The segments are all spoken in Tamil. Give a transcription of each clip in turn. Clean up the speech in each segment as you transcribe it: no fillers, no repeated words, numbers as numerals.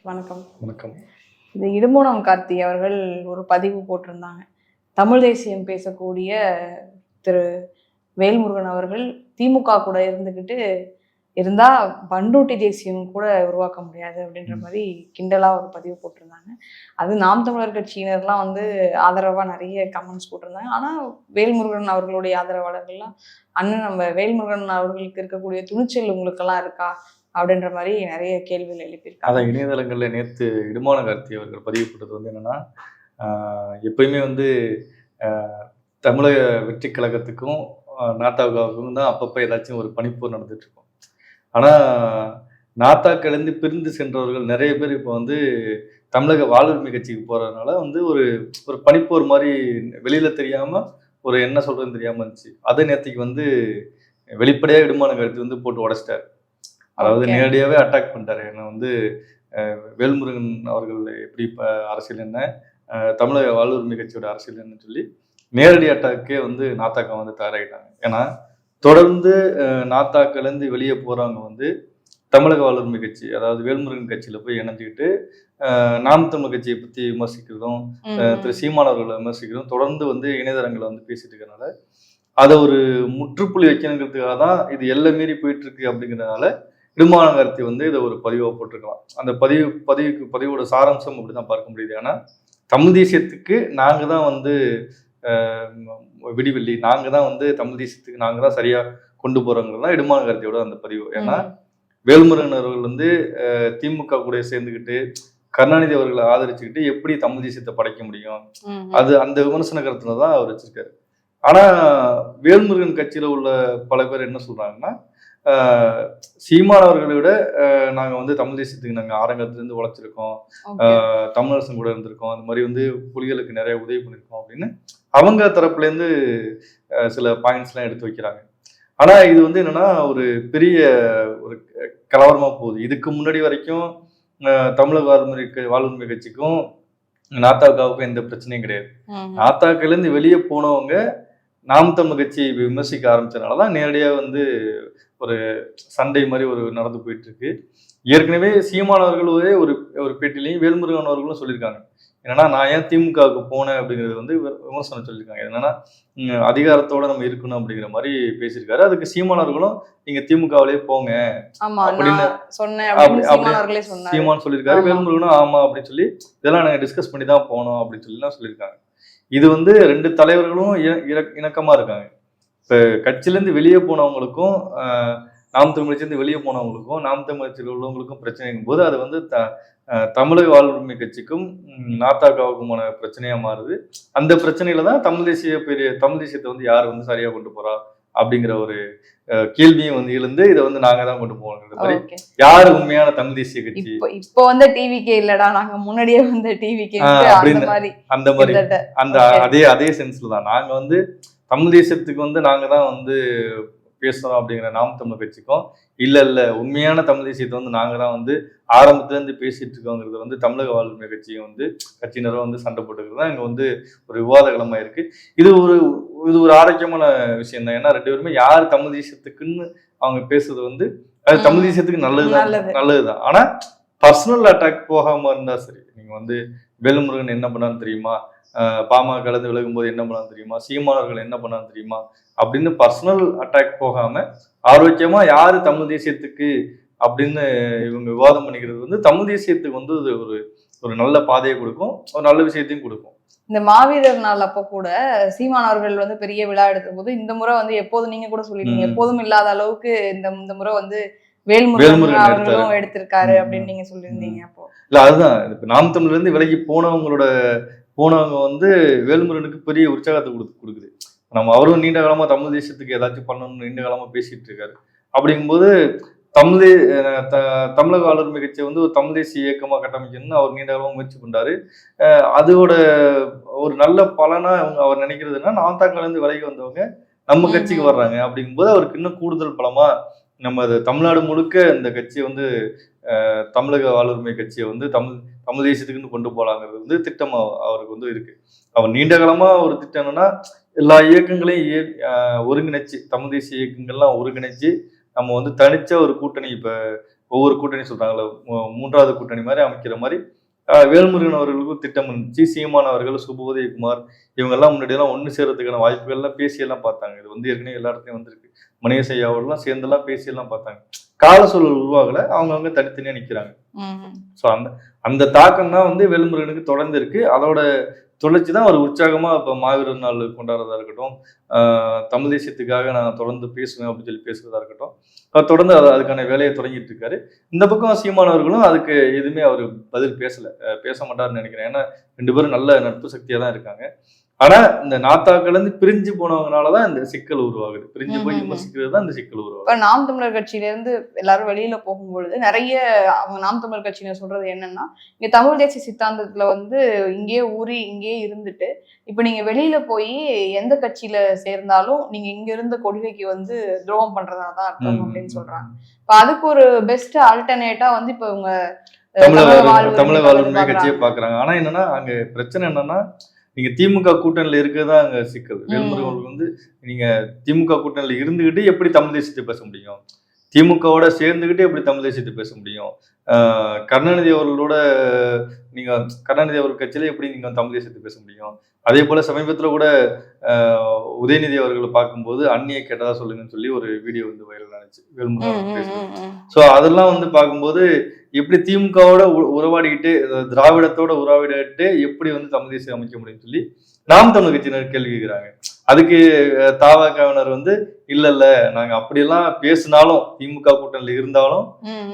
வணக்கம். வணக்கம். இது இடும்பூனம் கார்த்தி அவர்கள் ஒரு பதிவு போட்டிருந்தாங்க. தமிழ் தேசியம் பேசக்கூடிய திரு வேல்முருகன் அவர்கள் திமுக கூட இருந்துக்கிட்டு இருந்தா பண்டூட்டி தேசியம் கூட உருவாக்க முடியாது அப்படின்ற மாதிரி கிண்டலா ஒரு பதிவு போட்டிருந்தாங்க. அது நாம் தமிழர் கட்சியினர்லாம் வந்து ஆதரவா நிறைய கமெண்ட்ஸ் போட்டிருந்தாங்க. ஆனா வேல்முருகன் அவர்களுடைய ஆதரவாளர்கள்லாம் அண்ணன் நம்ம வேல்முருகன் அவர்களுக்கு இருக்கக்கூடிய துணிச்சல் உங்களுக்கெல்லாம் இருக்கா அப்படின்ற மாதிரி நிறைய கேள்விகள் எழுப்பியிருக்காங்க. அதான் இணையதளங்கள்ல நேத்து இடுமான கார்த்தி அவர்கள் பதிவு போட்டது வந்து என்னன்னா, எப்பயுமே வந்து தமிழக வெற்றி கழகத்துக்கும் நாத்தாவுக்கும் தான் அப்பப்போ ஏதாச்சும் ஒரு பனிப்போர் நடந்துட்டு இருக்கும். ஆனா நாத்தாக்கிலேருந்து பிரிந்து சென்றவர்கள் நிறைய பேர் இப்போ வந்து தமிழக வாழ்வுரிமை கட்சிக்கு போறதுனால வந்து ஒரு ஒரு பனிப்போர் மாதிரி வெளியில தெரியாம ஒரு என்ன சொல்றதுன்னு தெரியாம இருந்துச்சு. அதை நேற்றுக்கு வந்து வெளிப்படையாக இடுமான கருத்து வந்து போட்டு உடைச்சிட்டாரு. அதாவது நேரடியாவே அட்டாக் பண்ணிட்டாரு. ஏன்னா வந்து வேல்முருகன் அவர்கள் எப்படி அரசியல் என்ன, தமிழக வாழ்வுரிமை கட்சியோட அரசியல் என்னன்னு சொல்லி நேரடி அட்டாக்கே வந்து நாத்தாக்கா வந்து தயாராகிட்டாங்க. ஏன்னா தொடர்ந்து நாத்தாக்கிலேருந்து வெளியே போறவங்க வந்து தமிழக வாழ்வுரிமை கட்சி, அதாவது வேல்முருகன் கட்சியில போய் இணைஞ்சுக்கிட்டு நாம் தமிழ் கட்சியை பத்தி விமர்சிக்கிறதும், திரு சீமான் அவர்களை விமர்சிக்கிறதும் தொடர்ந்து வந்து இணையதளங்களை வந்து பேசிட்டு இருக்கறனால அதை ஒரு முற்றுப்புள்ளி வைக்கணுங்கிறதுக்காக தான் இது எல்லாம் மீறி போயிட்டு இருக்கு. அப்படிங்கிறதுனால இடுமான கார்த்தி வந்து இதை ஒரு பதிவாக போட்டிருக்கலாம். அந்த பதிவோட சாராம்சம் அப்படிதான் பார்க்க முடியுது. ஏன்னா தமிழ் தேசியத்துக்கு நாங்க தான் வந்து விடிவெள்ளி, நாங்க தான் வந்து தமிழ் தேசியத்துக்கு நாங்க தான் சரியா கொண்டு போறோங்கிறது தான் இடுமான கார்த்தியோட அந்த பதிவு. ஏன்னா வேல்முருகன் அவர்கள் வந்து திமுக கூட சேர்ந்துக்கிட்டு கருணாநிதி அவர்களை ஆதரிச்சுக்கிட்டு எப்படி தமிழ் தேசியத்தை படைக்க முடியும், அது அந்த விமர்சன கருத்துல தான் அவர் வச்சிருக்காரு. ஆனா வேல்முருகன் கட்சியில உள்ள பல பேர் என்ன சொல்றாங்கன்னா, சீமான் அவர்களை விட நாங்க வந்து தமிழ் தேசியத்துக்கு நாங்க ஆரம்பத்துல இருந்து உழைச்சிருக்கோம், தமிழரசன் கூட இருந்திருக்கோம், அந்த மாதிரி வந்து புலிகளுக்கு நிறைய உதவி பண்ணிருக்கோம் அப்படின்னு அவங்க தரப்புல இருந்து சில பாயிண்ட்ஸ் எல்லாம் எடுத்து வைக்கிறாங்க. ஆனா இது வந்து என்னன்னா ஒரு பெரிய ஒரு கலவரமா போகுது. இதுக்கு முன்னாடி வரைக்கும் தமிழக வாழ்வுரிமை கட்சிக்கும் நாத்தாக்காவுக்கும் எந்த பிரச்சனையும் கிடையாது. நாத்தாக்கில இருந்து வெளியே போனவங்க நாம் தமிழ் கட்சி விமர்சிக்க ஆரம்பிச்சதுனாலதான் நேரடியா வந்து ஒரு சண்டை மாதிரி ஒரு நடந்து போயிட்டு இருக்கு. ஏற்கனவே சீமான் அவர்களே ஒரு பேட்டிலையும் வேல்முருகன் அவர்களும் சொல்லியிருக்காங்க. என்னன்னா நான் ஏன் திமுகவுக்கு போனேன் அப்படிங்கிறது வந்து விமர்சனம் சொல்லியிருக்காங்க. என்னன்னா அதிகாரத்தோட நம்ம இருக்கணும் அப்படிங்கிற மாதிரி பேசியிருக்காரு. அதுக்கு சீமான் அவர்களும் நீங்க திமுகவிலேயே போங்க அப்படின்னு சீமான் சொல்லியிருக்காரு. வேல்முருகனும் ஆமா அப்படின்னு சொல்லி இதெல்லாம் நாங்க டிஸ்கஸ் பண்ணி தான் போனோம் அப்படின்னு சொல்லி தான் சொல்லியிருக்காங்க. இது வந்து ரெண்டு தலைவர்களும் இணக்கமா இருக்காங்க. இப்ப கட்சியில இருந்து வெளியே போனவங்களுக்கும் நாம் தமிழ் கட்சியிலிருந்து வெளியே போனவங்களுக்கும் நாம் தமிழ் கட்சியில் உள்ளவங்களுக்கும் பிரச்சனைங்கும் போது அது வந்து தமிழக வாழ்வுரிமை கட்சிக்கும் நாத்தாக்காவுக்குமான பிரச்சனையா மாறுது. அந்த பிரச்சனையில தான் தமிழ் தேசியத்தை வந்து யார் வந்து சரியா கொண்டு போறா அப்படிங்கிற ஒரு கேள்வியும் வந்து எழுந்து இதை வந்து நாங்க தான் கொண்டு போவோம். யாரு உண்மையான தமிழ் தேசிய கட்சி? இப்போ வந்து டிவிகே இல்லடா, நாங்க முன்னாடியே வந்து டிவிகே அந்த மாதிரி அந்த அதே சென்ஸ்ல தான் நாங்க வந்து தமிழ் தேசியத்துக்கு வந்து நாங்க தான் வந்து பேசுறோம் அப்படிங்கிற நாம் தமிழ் கட்சிக்கும் இல்ல உண்மையான தமிழ் தேசியத்தை வந்து நாங்க தான் வந்து ஆரம்பத்துல இருந்து பேசிட்டு இருக்கோங்கிறது வந்து தமிழக வாழ்வுரிமை கட்சியும் வந்து கட்சியினரும் வந்து சண்டை போட்டுக்கிறது தான் இங்க வந்து ஒரு விவாத களமா இருக்கு. இது ஒரு ஆரோக்கியமான விஷயம் தான். ஏன்னா ரெண்டு பேருமே யார் தமிழ் தேசியத்துக்குன்னு அவங்க பேசுறது வந்து அது தமிழ் தேசியத்துக்கு நல்லதுதான். ஆனா பர்சனல் அட்டாக் போகாம இருந்தா சரி. நீங்க வந்து வேல்முருகன் என்ன பண்ணான்னு தெரியுமா, பாமக கலந்து விலகும் போது என்ன பண்ணான்னு தெரியுமா, சீமானவர்கள் என்ன பண்ணான்னு தெரியுமா அப்படின்னு பர்சனல் அட்டாக் போகாம ஆரோக்கியமா யாரு தமிழ் தேசியத்துக்கு அப்படின்னு இவங்க விவாதம் பண்ணிக்கிறது வந்து தமிழ் தேசியத்துக்கு வந்து ஒரு நல்ல பாதையை கொடுக்கும், ஒரு நல்ல விஷயத்தையும் கொடுக்கும். இந்த மாவீரர் நாள் அப்போ கூட சீமானவர்கள் வந்து பெரிய விழா எடுத்த போது இந்த முறை வந்து எப்போதும் நீங்க கூட சொல்லிருக்கீங்க, எப்போதும் இல்லாத அளவுக்கு இந்த முறை வந்து வேல்முருகன் அவர்களும் எடுத்திருக்காரு அப்படின்னு நீங்க சொல்லியிருந்தீங்க. அப்போ இல்ல அதுதான் இப்ப நாம் தமிழ்ல இருந்து விலகி போனவங்க வந்து வேல்முருகனுக்கு பெரிய உற்சாகத்தை கொடுக்குது. நம்ம அவரும் நீண்ட காலமா தமிழ் தேசத்துக்கு ஏதாச்சும் பண்ணணும்னு நீண்ட காலமா பேசிட்டு இருக்காரு. அப்படிங்கும்போது தமிழக வாழ்வுரிமை கட்சியை வந்து ஒரு தமிழ் தேசிய இயக்கமா கட்டமைக்கணும்னு அவர் நீண்ட காலமா முயற்சி பண்றாரு. அதோட ஒரு நல்ல பலனா அவர் நினைக்கிறதுனா நாத்தாக்கால இருந்து விலகி வந்தவங்க நம்ம கட்சிக்கு வர்றாங்க. அப்படிங்கும்போது அவருக்கு இன்னும் கூடுதல் பலமா நம்ம தமிழ்நாடு முழுக்க இந்த கட்சியை வந்து தமிழக வாழ்வுரிமை கட்சியை வந்து தமிழ் தேசியத்துக்குன்னு கொண்டு போலாங்கிறது வந்து திட்டம் அவருக்கு வந்து இருக்கு. அவர் நீண்ட காலமா ஒரு திட்டம் என்னன்னா எல்லா இயக்கங்களையும் ஒருங்கிணைச்சு தமிழ் தேசிய இயக்கங்கள்லாம் ஒருங்கிணைச்சு நம்ம வந்து தனிச்ச ஒரு கூட்டணி இப்ப ஒவ்வொரு கூட்டணி சொல்றாங்களே மூன்றாவது கூட்டணி மாதிரி அமைக்கிற மாதிரி வேல்முருகன் அவர்களுக்கும் திட்டம் இருந்துச்சு. சீமான் அவர்கள், சுப உதயகுமார் இவங்க எல்லாம் முன்னாடி எல்லாம் ஒண்ணு சேர்றதுக்கான வாய்ப்புகள்லாம் பேசியெல்லாம் பார்த்தாங்க. இது வந்து ஏற்கனவே எல்லா இடத்துலயும் வந்திருக்கு. மணியசையா அவர்கள்லாம் சேர்ந்தெல்லாம் பேசியெல்லாம் பார்த்தாங்க. கால சூழல் உருவாகல, அவங்க தனித்தனியா நிக்கிறாங்க. ஸோ அந்த அந்த தாக்கம் தான் வந்து வேல்முருகனுக்கு தொடர்ந்து இருக்கு. அதோட தொடர்ச்சி தான் ஒரு உற்சாகமா இப்போ மாவீரர் நாள் கொண்டாடுறதா இருக்கட்டும், தமிழ் தேசியத்துக்காக நான் தொடர்ந்து பேசுவேன் அப்படின்னு சொல்லி பேசுறதா இருக்கட்டும், அவர் தொடர்ந்து அதுக்கான வேலையை தொடங்கிட்டு இருக்காரு. இந்த பக்கம் சீமானவர்களும் அதுக்கு எதுவுமே அவர் பதில் பேச மாட்டாருன்னு நினைக்கிறேன். ஏன்னா 2 பேரும் நல்ல நட்பு சக்தியா தான் இருக்காங்க. ஆனா இந்த நாத்தாக்கள் இருந்து பிரிஞ்சு போனவங்கனாலதான் இந்த சிக்கல் உருவாகுது. பிரிஞ்சு போய் விமர்சிக்கிறது தான் இந்த சிக்கல் உருவாகுது. இப்ப நாம் தமிழர் கட்சியில இருந்து எல்லாரும் வெளியில போகும்பொழுது நிறைய அவங்க நாம் தமிழர் கட்சியினர் சொல்றது என்னன்னா, இங்க தமிழ் தேசிய சித்தாந்தத்துல வந்து இங்கேயே ஊறி இங்கேயே இருந்துட்டு இப்ப நீங்க வெளியில போய் எந்த கட்சியில சேர்ந்தாலும் நீங்க இங்க இருந்த கொள்கைக்கு வந்து துரோகம் பண்றதாதான் அர்த்தம் அப்படின்னு சொல்றாங்க. இப்ப அதுக்கு ஒரு பெஸ்ட் ஆல்டர்னேட்டா வந்து இப்ப இவங்க தமிழக வாழ்வுரிமை கட்சியை பாக்குறாங்க. ஆனா என்னன்னா அங்க பிரச்சனை என்னன்னா, நீங்க திமுக கூட்டணியில இருக்கிறதா அங்க சிக்கல். வேல்முருகன் வந்து நீங்க திமுக கூட்டணியில இருந்துகிட்டு எப்படி தமிழ் தேசியத்தை பேச முடியும்? திமுகவோட சேர்ந்துகிட்டு எப்படி தமிழ் தேசியத்தை பேச முடியும்? கருணாநிதி அவர்களோட நீங்க கருணாநிதி அவர்கள் கட்சியில எப்படி நீங்க தமிழ் தேசியத்தை பேச முடியும்? அதே போல சமீபத்துல கூட உதயநிதி அவர்களை பார்க்கும்போது அந்நிய கேட்டதா சொல்லுங்கன்னு சொல்லி ஒரு வீடியோ வந்து வைரல் ஆனிச்சு வேல்முருகன். ஸோ அதெல்லாம் வந்து பார்க்கும்போது எப்படி திமுகவோட உறவாடிக்கிட்டு திராவிடத்தோட உறவாடிக்கிட்டு எப்படி வந்து தமிழ் தேசியம் அமைக்க முடியும்னு சொல்லி நாம் தமிழ் கட்சியினர் கேள்வி கேட்கிறாங்க. அதுக்கு தாவகவினர் வந்து இல்ல நாங்க அப்படியெல்லாம் பேசினாலும் திமுக கூட்டணியில இருந்தாலும்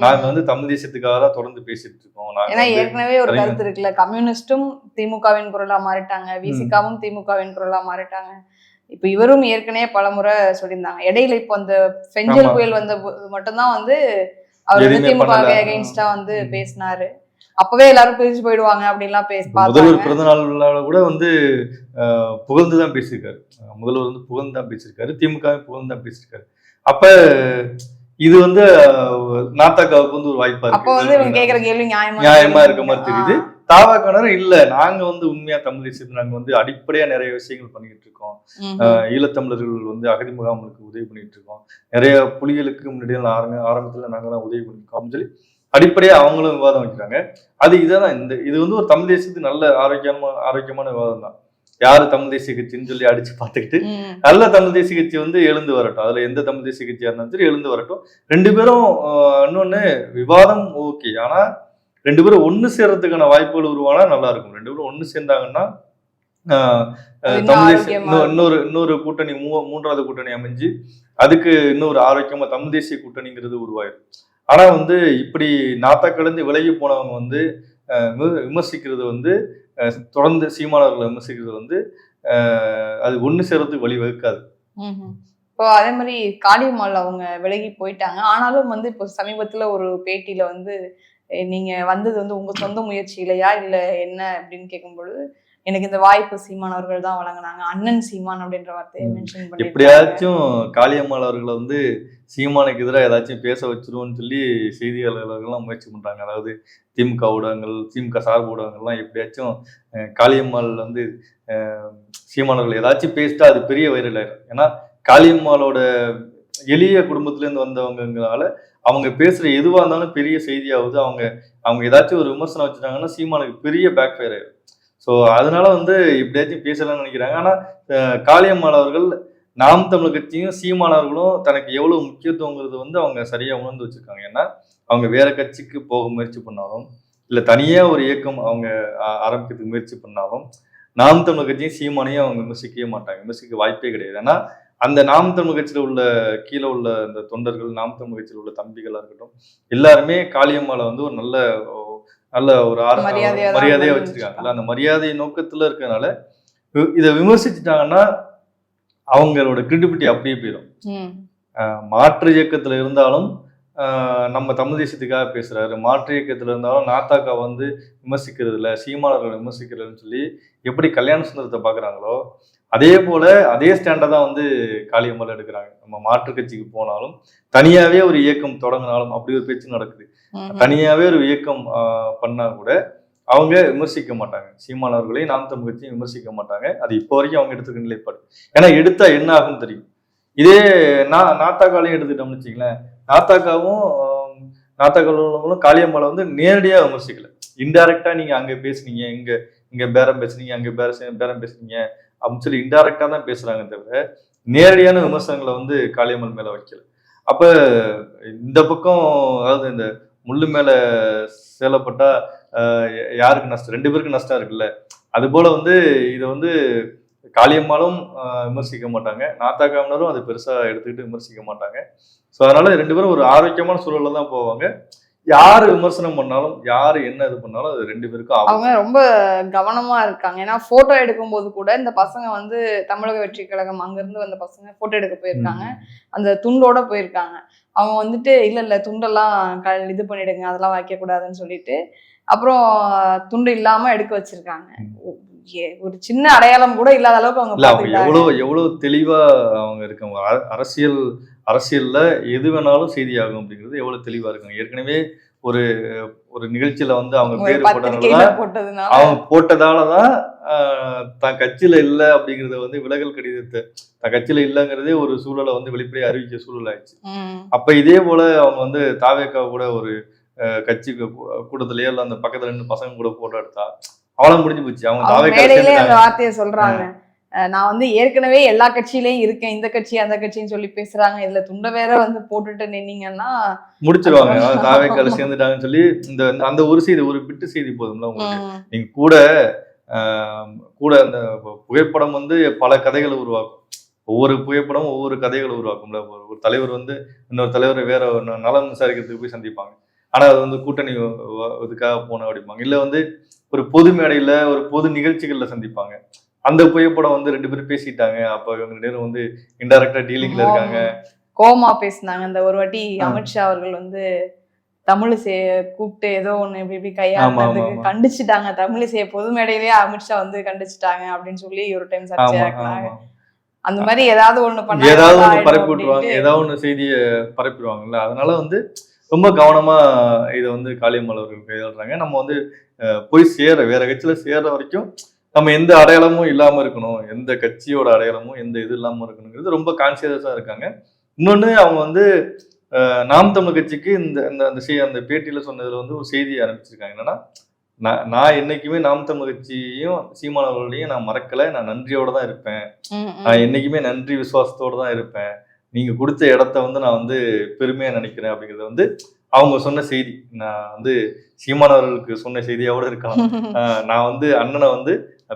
நாங்க வந்து தமிழ் தேசியத்துக்காக தான் தொடர்ந்து பேசிட்டு இருக்கோம். ஏன்னா ஏற்கனவே ஒரு கருத்து இருக்குல்ல, கம்யூனிஸ்டும் திமுகவின் குரலா மாறிட்டாங்க, விசிகாவும் திமுகவின் குரலா மாறிட்டாங்க. இப்ப இவரும் ஏற்கனவே பலமுறை சொல்லியிருந்தாங்க. இடையில இப்போ அந்த பெஞ்சல் புயல் வந்த மட்டும்தான் வந்து அவர் வந்து திமுக அகைன்ஸ்டா வந்து பேசினாரு. அப்பவே எல்லாரும் பிரிஞ்சு போயிடுவாங்க அப்படின்லாம் முதல்வர் பிறந்த நாள் கூட வந்து புகழ்ந்துதான் பேசியிருக்காரு. முதல்வர் வந்து புகழ்ந்துதான் பேசியிருக்காரு, திமுக புகழ்ந்துதான் பேசியிருக்காரு. அப்ப இது வந்து நாத்தாக்காவுக்கு வந்து ஒரு வாய்ப்பா இருக்கு, நியாயமா இருக்க மாதிரி தெரியுது. தாவாக்கானர் இல்ல, நாங்க வந்து உண்மையா தமிழ் தேசியத்தில் நாங்க வந்து அடிப்படையா நிறைய விஷயங்கள் பண்ணிக்கிட்டு இருக்கோம். ஈழத்தமிழர்கள் வந்து அகதி முகாம்களுக்கு உதவி பண்ணிட்டு இருக்கோம். நிறைய புலிகளுக்கு முன்னாடி ஆரம்பத்துல நாங்க தான் உதவி பண்ணிருக்கோம் சொல்லி அடிப்படையா அவங்களும் விவாதம் வைக்கிறாங்க. அது இதான் இது வந்து ஒரு தமிழ் தேசியத்துக்கு நல்ல ஆரோக்கியமான விவாதம் தான். யாரு தமிழ் தேசிய கட்சின்னு சொல்லி அடிச்சு பார்த்துக்கிட்டு நல்ல தமிழ் தேசிய கட்சி வந்து எழுந்து வரட்டும். அதுல எந்த தமிழ் தேசிய கட்சியா இருந்தாலும் சரி எழுந்து வரட்டும். 2 பேரும் இன்னொன்னு விவாதம் ஓகே, ஆனா 2 பேரும் ஒண்ணு சேர்றதுக்கான வாய்ப்புகள் உருவானா நல்லா இருக்கும். 2 பேரும் ஒண்ணு சேர்ந்தாங்கன்னா தமிழ் தேசிய இன்னொரு கூட்டணி மூன்றாவது கூட்டணி அமைஞ்சு அதுக்கு இன்னொரு ஆரோக்கியமா தமிழ் தேசிய கூட்டணிங்கிறது உருவாயிடும். ஆனா வந்து இப்படி நாத்தா கலந்து விலகி போனவங்க வந்து விமர்சிக்கிறது வந்து தொடர்ந்து சீமானவர்களை விமர்சிக்கிறது வந்து அது ஒண்ணு சேர்றதுக்கு வழிவகுக்காது. இப்போ அதே மாதிரி காளியம்மாள் அவங்க விலகி போயிட்டாங்க. ஆனாலும் வந்து இப்போ சமீபத்துல ஒரு பேட்டியில வந்து நீங்க வந்தது வந்து உங்க சொந்த முயற்சி இல்லையா இல்ல என்ன அப்படின்னு கேட்கும்பொழுது எனக்கு இந்த வாய்ப்பு சீமான் அவர்கள் தான் வழங்கினாங்க, அண்ணன் சீமான் அப்படின்ற வார்த்தையை மென்ஷன் பண்ணி எப்படியாச்சும் காளியம்மாள் அவர்களை வந்து சீமானுக்கு எதிராக ஏதாச்சும் பேச வச்சிருவோம்னு சொல்லி செய்தியாளர்கள்லாம் முயற்சி பண்றாங்க. அதாவது திமுக ஊடகங்கள், திமுக சார்பு ஊடகங்கள்லாம் எப்படியாச்சும் காளியம்மாள் வந்து சீமானவர்கள் ஏதாச்சும் பேசிட்டா அது பெரிய வைரல் ஆயிடும். ஏன்னா காளியம்மாளோட எளிய குடும்பத்துல இருந்து வந்தவங்கனால அவங்க பேசுற எதுவா இருந்தாலும் பெரிய செய்தியாவது. அவங்க ஏதாச்சும் ஒரு விமர்சனம் வச்சுட்டாங்கன்னா சீமானுக்கு பெரிய பேக் ஃபயர் ஆயிடும். ஸோ அதனால வந்து எப்படியாச்சும் பேசலாம்னு நினைக்கிறாங்க. ஆனா காளியம்மாள் அவர்கள் நாம் தமிழ் கட்சியும் சீமானவர்களும் தனக்கு எவ்வளவு முக்கியத்துவங்கிறது வந்து அவங்க சரியா உணர்ந்து வச்சிருக்காங்க. ஏன்னா அவங்க வேற கட்சிக்கு போக முயற்சி பண்ணாலும் இல்ல தனியா ஒரு இயக்கம் அவங்க ஆரம்பிக்கிறதுக்கு முயற்சி பண்ணாலும் நாம் தமிழ் கட்சியும் சீமானையும் அவங்க விமர்சிக்கவே மாட்டாங்க, விமர்சிக்க வாய்ப்பே கிடையாது. ஏன்னா அந்த நாம் தமிழ் கட்சியில உள்ள கீழே உள்ள அந்த தொண்டர்கள், நாம் தமிழ் கட்சியில் உள்ள தம்பிகளா இருக்கட்டும், எல்லாருமே காளியம்மாளை வந்து ஒரு நல்ல ஒரு மரியாதையா வச்சிருக்காங்க. அந்த மரியாதை நோக்கத்துல இருக்கனால இதை விமர்சிச்சுட்டாங்கன்னா அவங்களோட கிரெடிபிலிட்டி அப்படியே போயிடும். மாற்று இயக்கத்துல இருந்தாலும் நம்ம தமிழ் தேசியத்துக்காக பேசுறாரு, மாற்று இயக்கத்துல இருந்தாலும் நாத்தாக்கா வந்து விமர்சிக்கிறது இல்லை, சீமானவர்கள் விமர்சிக்கிறதுன்னு சொல்லி எப்படி கல்யாண சுந்தரத்தை பாக்குறாங்களோ அதே போல அதே ஸ்டாண்டை தான் வந்து காளியம்மாள் எடுக்கிறாங்க. நம்ம மாற்று கட்சிக்கு போனாலும் தனியாவே ஒரு இயக்கம் தொடங்கினாலும் அப்படி ஒரு பேச்சு நடக்குது. தனியாவே ஒரு இயக்கம் பண்ணா கூட அவங்க விமர்சிக்க மாட்டாங்க, சீமானவர்களையும் நாம் தமிழ் கட்சியும் விமர்சிக்க மாட்டாங்க. அது இப்போ வரைக்கும் அவங்க எடுத்துக்க நிலைப்பாடு. ஏன்னா எடுத்தா என்ன ஆகும்னு தெரியும். இதே நாத்தாக்காலையும் எடுத்துக்கிட்டோம்னு வச்சுங்களேன், நாத்தாக்காவும் நாத்தாக்களும் காளியம்மாளை வந்து நேரடியா விமர்சிக்கல, இன்டைரக்டா நீங்க அங்க பேசுனீங்க, இங்க இங்க பேரம் பேசுனீங்க, அங்க பேரம் பேசுனீங்க அப்படின்னு சொல்லி இன்டைரக்டா தான் பேசுறாங்க தவிர நேரடியான விமர்சனங்களை வந்து காளியம்மாள் மேல வைக்கல. அப்ப இந்த பக்கம் அதாவது இந்த முள்ளு மேல சேலப்பட்டா யாருக்கு நஷ்டம், 2 பேருக்கு நஷ்டம் இருக்குல்ல. அது போல வந்து இதை வந்து காளியம்மாளும் விமர்சிக்க மாட்டாங்க, நாத்தாக்காவினரும் அதை பெருசா எடுத்துக்கிட்டு விமர்சிக்க மாட்டாங்க. ஸோ அதனால 2 பேரும் ஒரு ஆரோக்கியமான சூழல்ல தான் போவாங்க. யாரு விமர்சனம் பண்ணாலும் யாரு என்ன இது பண்ணாலும் அது 2 பேருக்கும் அவங்க ரொம்ப கவனமா இருக்காங்க. ஏன்னா போட்டோ எடுக்கும் போது கூட இந்த பசங்க வந்து தமிழக வெற்றி கழகம் அங்கிருந்து வந்த பசங்க போட்டோ எடுக்க போயிருக்காங்க, அந்த துண்டோட போயிருக்காங்க. அவங்க வந்துட்டு இல்ல துண்டெல்லாம் இது பண்ணிடுங்க, அதெல்லாம் வைக்க கூடாதுன்னு சொல்லிட்டு அப்புறம் துண்டு இல்லாம எடுக்க வச்சிருக்காங்க. ஒரு சின்ன அடையாளம் கூட இல்லாத அளவுக்கு அவங்க எவ்வளவு தெளிவா அவங்க இருக்காங்க. அரசியல்ல எது வேணாலும் செய்தியாகும் அப்படிங்கிறது எவ்வளவு தெளிவா இருக்காங்க. ஏற்கனவே ஒரு ஒரு நிகழ்ச்சியில வந்து அவங்க பேர் போட்டதுனால அவங்க போட்டதாலதான் தான் கட்சியில இல்ல அப்படிங்கறத வந்து விலகல் கடிதத்தை தான் கட்சியில இல்லங்கிறதே ஒரு சூழலை வந்து வெளிப்படையா அறிவிக்க சூழல் ஆயிடுச்சு. அப்ப இதே போல அவங்க வந்து தாவேக்கா கூட ஒரு கட்சி கூட்டத்திலேயே இல்ல அந்த பக்கத்துல இருந்து பசங்க கூட போட்டோ எடுத்தா அவ்வளவு முடிஞ்சு போச்சு. அவங்க தாவேக்கா அந்த வார்த்தையை சொல்றாங்க, நான் வந்து ஏற்கனவே எல்லா கட்சியிலயும் இருக்கேன், இந்த கட்சி அந்த கட்சின்னு சொல்லி பேசுறாங்க, இதுல துண்டை வேற வந்து போட்டுட்டு நின்னீங்கன்னா முடிச்சிருவாங்க. தாவேக்கால சேர்ந்துட்டாங்கன்னு சொல்லி இந்த அந்த ஒரு செய்தி, ஒரு பிட்டு செய்தி போதும்ல உங்களுக்கு. நீங்க கூட கூட அந்த புகைப்படம் வந்து பல கதைகளை உருவாக்கும். ஒவ்வொரு புகைப்படமும் ஒவ்வொரு கதைகளை உருவாக்கும்ல. ஒரு தலைவர் வந்து இன்னொரு தலைவரை வேற நலம் விசாரிக்கிறதுக்கு போய் சந்திப்பாங்க, ஆனா அது வந்து கூட்டணி இதுக்காக போன அப்படிப்பாங்க. இல்ல வந்து ஒரு பொது மேடையில ஒரு பொது நிகழ்ச்சிகள்ல சந்திப்பாங்க, அந்த புகைப்படம் வந்து 2 பேரும் பேசிட்டாங்க, அப்ப இவங்க 2 பேரும் வந்து இன்டைரக்டா டீலிங்ல இருக்காங்க, கோமா பேசினாங்க. அந்த ஒரு வாட்டி அமித்ஷா அவர்கள் வந்து தமிழிசைய கூப்பிட்டு ஏதோ ஒண்ணு இப்படி கையாளுறதுக்கு கண்டிச்சுட்டாங்க, தமிழிசைய பொது மேடையிலேயே அமித்ஷா வந்து கண்டிச்சுட்டாங்க அப்படின்னு சொல்லி ஒரு டைம் சர்ச்சையாக்குனாங்க. அந்த மாதிரி ஏதாவது ஒண்ணு பண்ண ஏதாவது ஒண்ணு பரப்பி விட்டுருவாங்க, ஏதாவது ஒண்ணு செய்தியை பரப்பிடுவாங்கல்ல. அதனால வந்து ரொம்ப கவனமா இதை வந்து காளியம்மாள் அவர்கள் கையாளுறாங்க. நம்ம வந்து போய் வேற கட்சியில சேர்ற வரைக்கும் நம்ம எந்த அடையாளமும் இல்லாம இருக்கணும், எந்த கட்சியோட அடையாளமும் எந்த இது இல்லாம இருக்கணுங்கிறது ரொம்ப கான்சியஸா இருக்காங்க. இன்னொன்னு அவங்க வந்து நாம் தமிழ் கட்சிக்கு அந்த பேட்டியில சொன்னதுல வந்து ஒரு செய்தியை ஆரம்பிச்சிருக்காங்க. என்னன்னா, நான் என்னைக்குமே நாம் தமிழ் கட்சியையும் சீமானவர்களையும் நான் மறக்கல, நான் நன்றியோட தான் இருப்பேன், நான் என்னைக்குமே நன்றி விசுவாசத்தோட தான் இருப்பேன், நீங்க கொடுத்த இடத்த வந்து நான் வந்து பெருமையா நினைக்கிறேன் அப்படிங்கறது வந்து அவங்க சொன்ன செய்தி. நான் வந்து சீமானவர்களுக்கு சொன்ன செய்தியோட இருக்கலாம். நான் வந்து அண்ணனை வந்து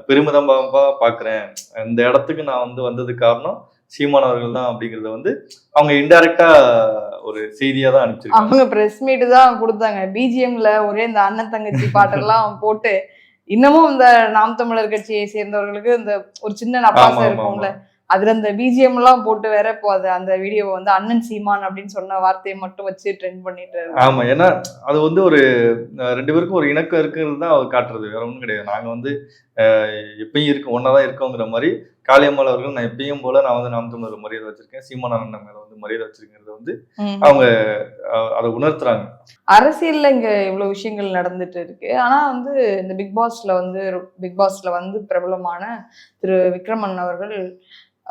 பெருமிதமா பாக்குறேன், இந்த இடத்துக்கு நான் வந்து வந்ததுக்கு காரணம் சீமானவர்கள் தான் அப்படிங்கறத வந்து அவங்க இன்டைரக்டா ஒரு செய்தியா தான் அனுப்பிச்சிருக்காங்க. அவங்க பிரஸ் மீட் தான் கொடுத்தாங்க, பிஜிஎம்ல ஒரே இந்த அண்ணன் தங்கச்சி பாட்டெல்லாம் போட்டு இன்னமும் இந்த நாம் தமிழர் கட்சியை சேர்ந்தவர்களுக்கு இந்த ஒரு சின்ன நப்பாசம் இருக்கும்ல, அதுல இந்த பிஜிஎம் எல்லாம் போட்டு வேற இப்போ அந்த வீடியோவை வந்து அண்ணன் சீமான் அப்படின்னு சொன்ன வார்த்தையை மட்டும் வச்சு ட்ரெண்ட் பண்ணிட்டு. ஆமா, ஏன்னா அது வந்து ஒரு 2 பேருக்கும் ஒரு இணக்கம் இருக்குன்னு தான் அவர் காட்டுறது, வேற ஒன்றும் கிடையாது. நாங்க வந்து எப்பயும் இருக்கு ஒன்னாதான் இருக்கோங்கிற மாதிரி காளியம்மாள் அவர்கள் நான் எப்பயும் போல நான் வந்து நாம் தமிழர் மரியாதை வச்சிருக்கேன், சீமான் அண்ணன் மேல வந்து மரியாதை வச்சிருக்கிறது வந்து அவங்க அதை உணர்த்துறாங்க. அரசியல்ல இங்க இவ்வளவு விஷயங்கள் நடந்துட்டு இருக்கு. ஆனா வந்து இந்த பிக் பாஸ்ல வந்து பிரபலமான திரு விக்ரமன் அவர்கள்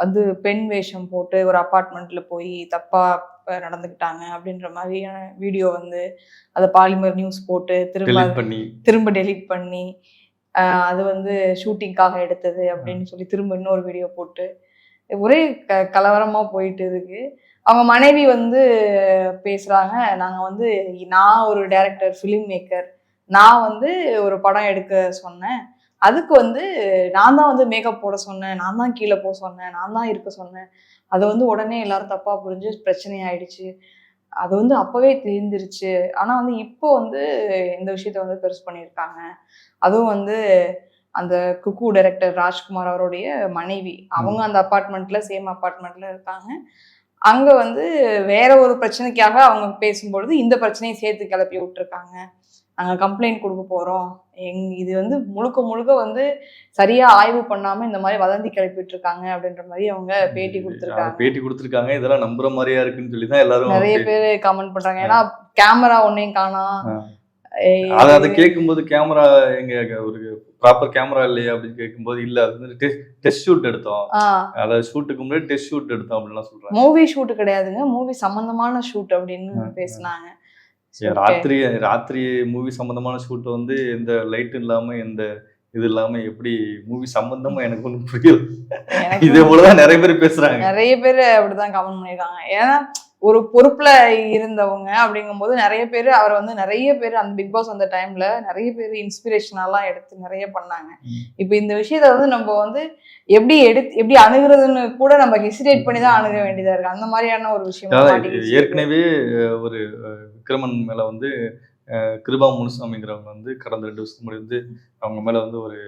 வந்து பெண் வேஷம் போட்டு ஒரு அபார்ட்மெண்ட்ல போய் தப்பா நடந்துக்கிட்டாங்க அப்படின்ற மாதிரியான வீடியோ வந்து அதை பாலிமர் நியூஸ் போட்டு திரும்ப டெலிட் பண்ணி அது வந்து ஷூட்டிங்காக எடுத்தது அப்படின்னு சொல்லி திரும்ப இன்னொரு வீடியோ போட்டு ஒரே கலவரமா போயிட்டு இருக்கு. அவங்க மனைவி வந்து பேசுறாங்க, நாங்க வந்து நான் ஒரு டைரக்டர், ஃபிலிம் மேக்கர், நான் வந்து ஒரு படம் எடுக்க சொன்னேன், அதுக்கு வந்து நான் தான் வந்து மேக்கப் போட சொன்னேன், நான் தான் கீழே போக சொன்னேன், நான் தான் இருக்க சொன்னேன், அதை வந்து உடனே எல்லாரும் தப்பா புரிஞ்சு பிரச்சனை ஆயிடுச்சு, அது வந்து அப்பவே தெரிஞ்சிருச்சு, ஆனா வந்து இப்போ வந்து இந்த விஷயத்த வந்து பெருசு பண்ணியிருக்காங்க. அதுவும் வந்து அந்த குக்கு டைரக்டர் ராஜ்குமார் அவருடைய மனைவி, அவங்க அந்த அப்பார்ட்மெண்ட்ல சேம் அப்பார்ட்மெண்ட்ல இருக்காங்க. அங்க வந்து வேற ஒரு பிரச்சனைக்காக அவங்க பேசும்பொழுது இந்த பிரச்சனையை சேர்த்து கிளப்பி விட்டுருக்காங்க, நாங்க கம்ப்ளைண்ட் கொடுக்க போறோம், இது வந்து முழுக்க முழுக்க வந்து சரியா ஆய்வு பண்ணாம இந்த மாதிரி வதந்தி கிளப்பிட்டு இருக்காங்க அப்படின்ற மாதிரி அவங்க பேட்டி கொடுத்துருக்காங்க. இதெல்லாம் நம்புற மாதிரியா இருக்குன்னு சொல்லி தான் எல்லாரும் நிறைய பேர் கமெண்ட் பண்றாங்க. ஏன்னா கேமரா ஒன்னையும் காணா, அதை கேட்கும்போது கேமரா எங்க ஒரு ப்ராப்பர் கேமரா இல்லையா அப்படின்னு கேட்கும்போது இல்ல, அது வந்து டெஸ்ட் ஷூட் எடுத்தோம், அதாவது ஷூட்டுக்கு முன்னாடி டெஸ்ட் ஷூட் எடுத்தோம் அப்படின்லாம் சொல்றாங்க. மூவி ஷூட் கிடையாதுங்க, மூவி சம்பந்தமான ஷூட் அப்படின்னு பேசினாங்க. ராத்திரி மூவி சம்பந்தமான ஷூட் வந்து எந்த லைட் இல்லாம எந்த இது இல்லாம எப்படி மூவி சம்பந்தமா எனக்கு ஒன்றும் புரியல. இதே போலதான் நிறைய பேர் பேசுறாங்க. நிறைய பேர் அப்படிதான் கமெண்ட் பண்ணிருக்காங்க. ஏன்னா ஒரு பொறுப்புல இருந்தவங்க அப்படிங்கும்போது நிறைய பேர் அவரை வந்து நிறைய பேர் அந்த பிக் பாஸ் அந்த டைம்ல நிறைய பேர் இன்ஸ்பிரேஷனெல்லாம் எடுத்து நிறைய பண்ணாங்க. இப்ப இந்த விஷயத்த வந்து நம்ம வந்து எப்படி அணுகிறதுன்னு கூட நம்ம ஹெசிடேட் பண்ணி தான் அணுக வேண்டியதா இருக்கு. அந்த மாதிரியான ஒரு விஷயம். ஏற்கனவே ஒரு விக்ரமன் மேல வந்து கிருபா முனுசாமிங்கிறவங்க வந்து கடந்த 2 வருஷத்துக்கு முன்னாடி வந்து அவங்க மேல வந்து ஒரு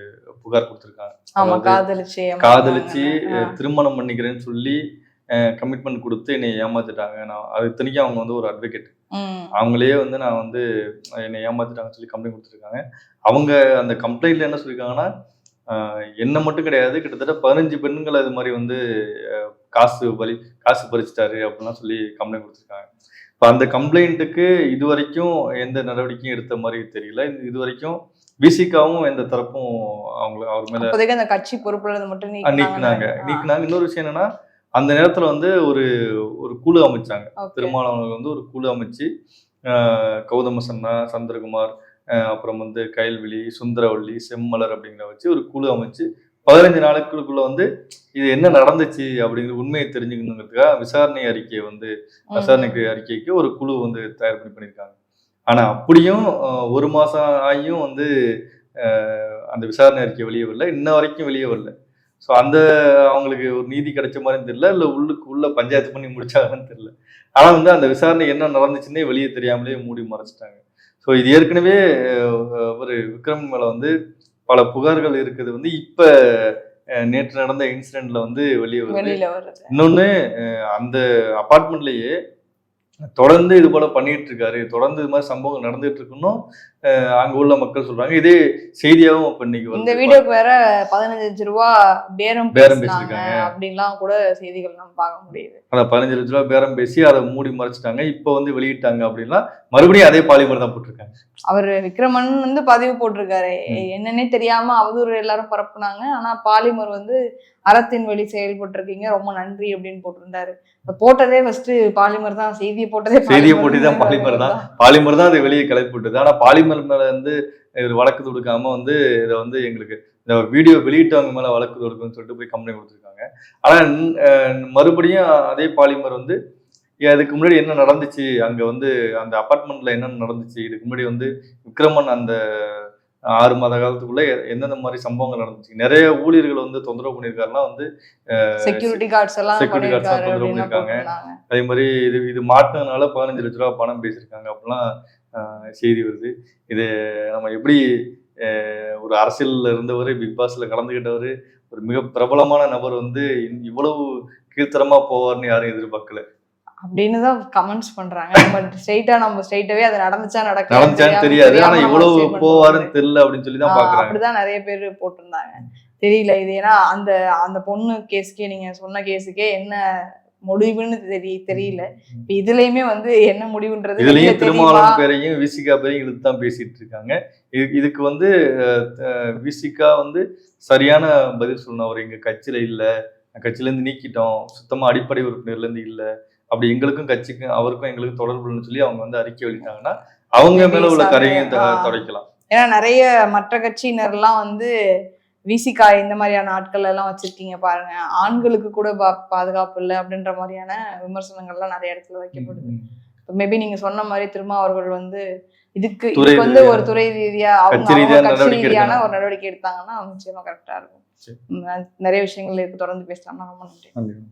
புகார் கொடுத்துருக்காங்க. காதலிச்சு திருமணம் பண்ணிக்கிறேன்னு சொல்லி கமிட்மெண்ட் கொடுத்து என்னை ஏமாத்திட்டாங்க. நான் அது இத்தனைக்கும் அவங்க வந்து ஒரு அட்வொகேட். அவங்களே வந்து நான் வந்து என்னை ஏமாத்திட்டாங்கன்னு சொல்லி கம்ப்ளைண்ட் கொடுத்துருக்காங்க. அவங்க அந்த கம்ப்ளைண்ட்ல என்ன சொல்லியிருக்காங்கன்னா, என்ன மட்டும் கிடையாது, கிட்டத்தட்ட 15 பெண்களை இது மாதிரி வந்து காசு பறிச்சிட்டாரு அப்படின்லாம் சொல்லி கம்ப்ளைண்ட் கொடுத்துருக்காங்க. இப்போ அந்த கம்ப்ளைண்ட்டுக்கு இது வரைக்கும் எந்த நடவடிக்கையும் எடுத்த மாதிரி தெரியல. இது வரைக்கும் விசிகாவும் எந்த தரப்பும் அவர் மேல அந்த கட்சி பொறுப்புல மட்டும் நீக்கினாங்க. இன்னொரு விஷயம் என்னன்னா, அந்த நேரத்துல வந்து ஒரு குழு அமைச்சாங்க. திருமாவளவன் வந்து ஒரு குழு அமைச்சு கௌதம சன்னா, சந்திரகுமார், அப்புறம் வந்து கயல்விழி, சுந்தரவள்ளி, செம்மலர் அப்படிங்கிற வச்சு ஒரு குழு அமைச்சு 15 நாளுக்குள்ள வந்து இது என்ன நடந்துச்சு அப்படிங்கிற உண்மையை தெரிஞ்சுக்கணுங்கிறதுக்காக விசாரணை அறிக்கைக்கு ஒரு குழு வந்து தயார் பண்ணியிருக்காங்க. ஆனா அப்படியும் 1 மாசம் ஆகியும் வந்து அந்த விசாரணை அறிக்கை வெளியே வரல, இன்ன வரைக்கும் வெளியே வரல. ஸோ அவங்களுக்கு ஒரு நீதி கிடைச்ச மாதிரியும் தெரியல, இல்லை உள்ள பஞ்சாயத்து பண்ணி முடிச்சாங்கன்னு தெரியல. ஆனால் வந்து அந்த விசாரணை என்ன நடந்துச்சுன்னே வெளியே தெரியாமலே மூடி மறைச்சிட்டாங்க. ஸோ இது ஏற்கனவே ஒரு விக்ரம் மேல வந்து பல புகார்கள் இருக்குது வந்து இப்ப நேற்று நடந்த இன்சிடென்ட்ல வந்து வெளியே வருது. இன்னொன்னு, அந்த அபார்ட்மெண்ட்லயே தொடர்ந்து இது போல பண்ணிட்டு இருக்காரு, தொடர்ந்து இது மாதிரி சம்பவங்கள் நடந்துட்டு இருக்குன்னு அங்க உள்ள மக்கள் சொல்றாங்க. இதே செய்தியாவும் இப்ப இன்னைக்கு இந்த வீடியோக்கு வேற 15 லட்சம் ரூபாய் பேரம் பேசிருக்காங்க அப்படின்லாம் கூட செய்திகள் நம்ம பார்க்க முடியுது. அதான் 15 லட்சம் ரூபாய் பேரம் பேசி அதை மூடி மறைச்சிட்டாங்க. இப்ப வந்து வெளியிட்டாங்க அப்படின்னா மறுபடியும் அதே பாலிமர் தான் போட்டிருக்காங்க. அவர் விக்ரமன் வந்து பதிவு போட்டிருக்காரு, என்னன்னே தெரியாம அவதூறு எல்லாரும் பரப்புனாங்க, ஆனா பாலிமர் வந்து அறத்தின் வழி செயல்பட்டு இருக்கீங்க, ரொம்ப நன்றி அப்படின்னு போட்டிருந்தாரு. போட்டதே ஃபர்ஸ்ட் பாலிமர் தான், செய்தியை போட்டுதான் பாலிமர் தான் அதை வெளியே கிளப்பி போட்டது. ஆனா பாலிமர் மேல வந்து ஒரு வழக்கு தொடுக்காம வந்து இதை வந்து எங்களுக்கு இந்த வீடியோ வெளியிட்டவங்க மேல வழக்கு தொடுக்குன்னு சொல்லிட்டு போய் கம்ப்ளைண்ட் கொடுத்துருக்காங்க. ஆனா மறுபடியும் அதே பாலிமர் வந்து அதுக்கு முன்னாடி என்ன நடந்துச்சு, அங்க வந்து அந்த அபார்ட்மெண்ட்ல என்ன நடந்துச்சு, இதுக்கு முன்னாடி வந்து விக்ரமன் அந்த 6 மாத காலத்துக்குள்ள எந்தெந்த மாதிரி சம்பவங்கள் நடந்துச்சு, நிறைய ஊழியர்கள் வந்து தொந்தரவு பண்ணியிருக்காருன்னா வந்து செக்யூரிட்டி கார்ட்ஸ் எல்லாம் தொந்தரவு பண்ணியிருக்காங்க. அதே மாதிரி இது மாட்டினதுனால 15 லட்ச ரூபா பணம் பேசியிருக்காங்க அப்படிலாம் செய்தி வருது. இது நம்ம எப்படி ஒரு அரசியல்ல இருந்தவர், பிக் பாஸ்ல கலந்துகிட்டவர், ஒரு மிக பிரபலமான நபர் வந்து இவ்வளவு கீழ்த்தரமா போவார்னு யாரும் எதிர்பார்க்கல அப்படின்னு தான் கமெண்ட்ஸ் பண்றாங்க. நம்ம ஸ்ட்ரைட்டாவே அது நடந்துச்சான்னு தெரியாது, ஆனா இவ்வளவு போவாருன்னு தெரியல அப்படின்னு சொல்லி தான் பாக்குறாங்க. அப்படிதான் நிறைய பேர் போட்டிருந்தாங்க. தெரியல இது, ஏன்னா அந்த பொண்ணு கேஸுக்கே, நீங்க சொன்ன கேஸுக்கே என்ன முடிவுன்னு தெரியல. இப்ப இதுலயுமே வந்து என்ன முடிவுன்றது, இதுலயும் திருமாவளவன் பேரையும் விசிகா பேரையும் இழுத்துதான் பேசிட்டு இருக்காங்க. இதுக்கு வந்து விசிகா வந்து சரியான பதில் சொல்லணும். அவர் எங்க கட்சியில இல்ல, கட்சியில இருந்து நீக்கிட்டோம், சுத்தமா அடிப்படை உறுப்பினர்ல இருந்து இல்ல, அப்படி எங்களுக்கும் கட்சிக்கும் அவருக்கும் எங்களுக்கும் தொடர்புன்னு சொல்லி அவங்க வந்து அறிக்கை வெளியிட்டாங்கன்னா அவங்க மேல உள்ள கரையும் துடைக்கலாம். ஏன்னா நிறைய மற்ற கட்சியினர்லாம் வந்து விசிகா இந்த மாதிரியான ஆட்கள் எல்லாம் வச்சிருக்கீங்க பாருங்க, ஆண்களுக்கு கூட பாதுகாப்பு இல்லை அப்படின்ற மாதிரியான விமர்சனங்கள்லாம் நிறைய இடத்துல வைக்கப்படுது. மேபி நீங்க சொன்ன மாதிரி திரும்ப அவர்கள் வந்து இதுக்கு வந்து ஒரு துறை ரீதியா கட்சி ரீதியான ஒரு நடவடிக்கை எடுத்தாங்கன்னா நிச்சயமா கரெக்டா இருக்கும். நிறைய விஷயங்கள் இருக்கு, தொடர்ந்து பேசலாம்னா ரொம்ப நன்றி.